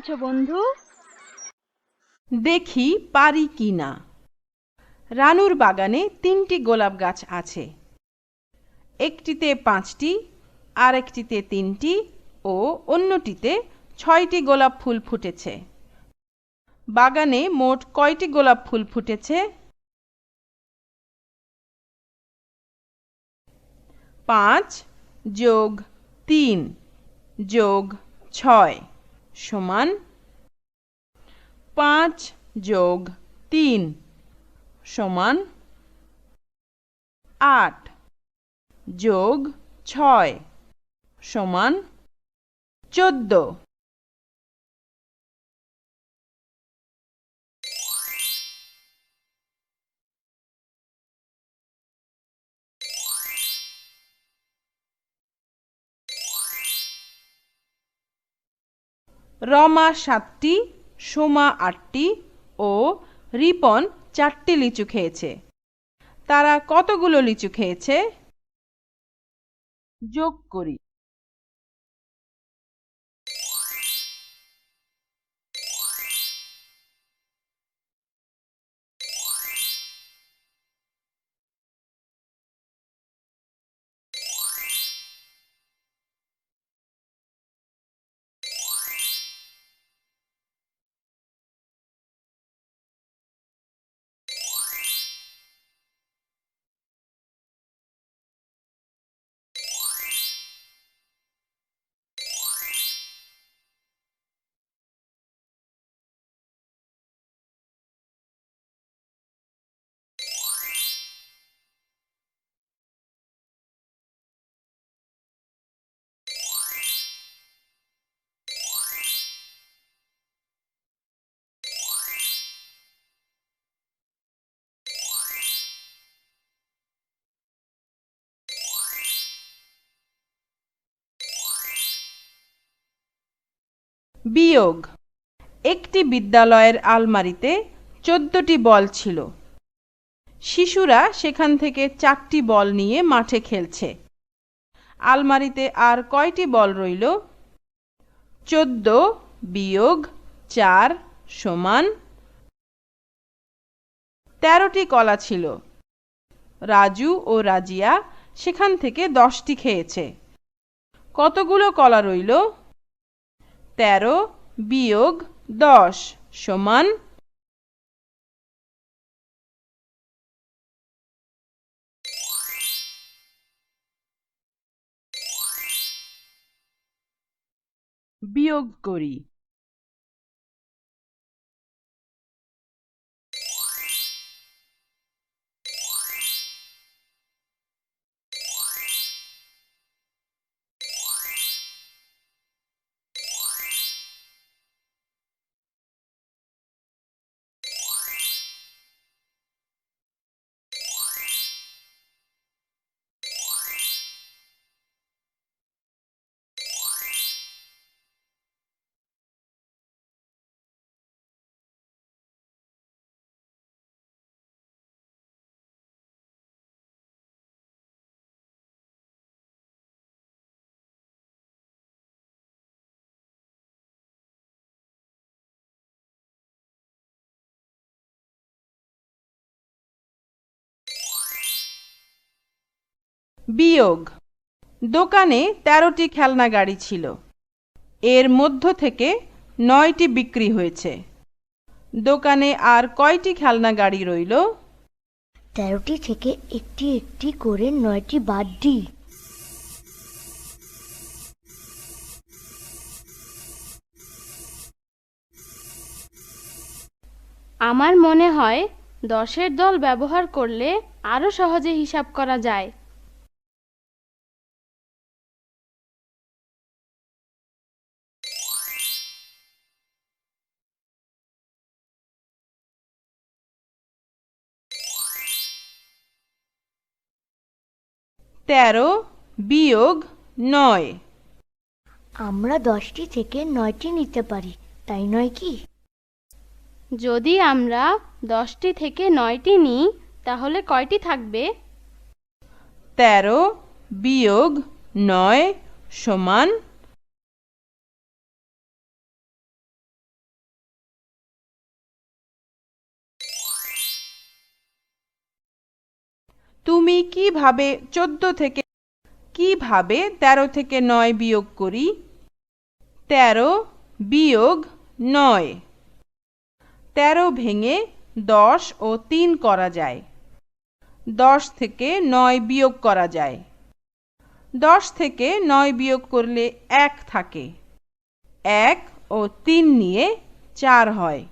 আছো বন্ধু? দেখি পারি কি না। রানুর বাগানে ৩টি গোলাপ গাছ আছে। একটিতে ৫টি, আরেকটিতে ৩টি ও অন্যটিতে ৬টি গোলাপ ফুল ফুটেছে। বাগানে মোট কয়টি গোলাপ ফুল ফুটেছে? ৫ যোগ ৩ যোগ ৬ সমান ৫ যোগ ৩ সমান ৮ যোগ ৬ সমান ১৪। রমা ৭টি, সোমা ৮টি ও রিপন ৪টি লিচু খেয়েছে। তারা কতগুলো লিচু খেয়েছে? যোগ করি। বিয়োগ। একটি বিদ্যালয়ের আলমারিতে ১৪টি বল ছিল। শিশুরা সেখান থেকে ৪টি বল নিয়ে মাঠে খেলছে। আলমারিতে আর কয়টি বল রইল? ১৪ বিয়োগ ৪ সমান ১৩টি কলা ছিল। রাজু ও রাজিয়া সেখান থেকে ১০টি খেয়েছে। কতগুলো কলা রইল? ১৩ বিয়োগ ১০ সমান ১০ বিয়োগ করি। বিয়োগ। দোকানে ১৩টি খেলনা গাড়ি ছিল। এর মধ্য থেকে ৯টি বিক্রি হয়েছে। দোকানে আর কয়টি খেলনা গাড়ি রইল? ১৩টি থেকে একটি একটি করে ৯টি বাদ দিই। আমার মনে হয় ১০-এর দল ব্যবহার করলে আরো সহজে হিসাব করা যায়। তেরো বিয়োগ ৯। আমরা ১০টি থেকে ৯টি নিতে পারি, তাই নয় কি? যদি আমরা ১০টি থেকে ৯টি নিই তাহলে কয়টি থাকবে? ১৩ বিয়োগ ৯ সমান তুমি কিভাবে 13 থেকে 9 বিয়োগ করি? 13 বিয়োগ 9। 13 ভেঙে 10 ও 3 করা যায়। 10 থেকে 9 বিয়োগ করা যায়। 10 থেকে 9 বিয়োগ করলে 1 থাকে। 1 ও 3 নিয়ে 4 হয়।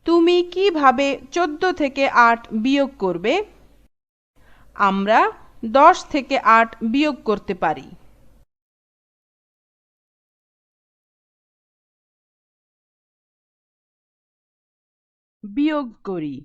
তুমি কিভাবে 14 থেকে 8 বিয়োগ করবে? আমরা 10 থেকে 8 বিয়োগ করতে পারি। বিয়োগ করি।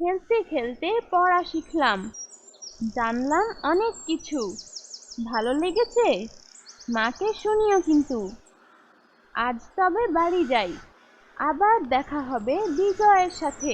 খেলতে খেলতে পড়া শিখলাম, জানলাম অনেক কিছু। ভালো লেগেছে? মাকে শুনিও কিন্তু। আজ তবে বাড়ি যাই, আবার দেখা হবে বিজয়ের সাথে।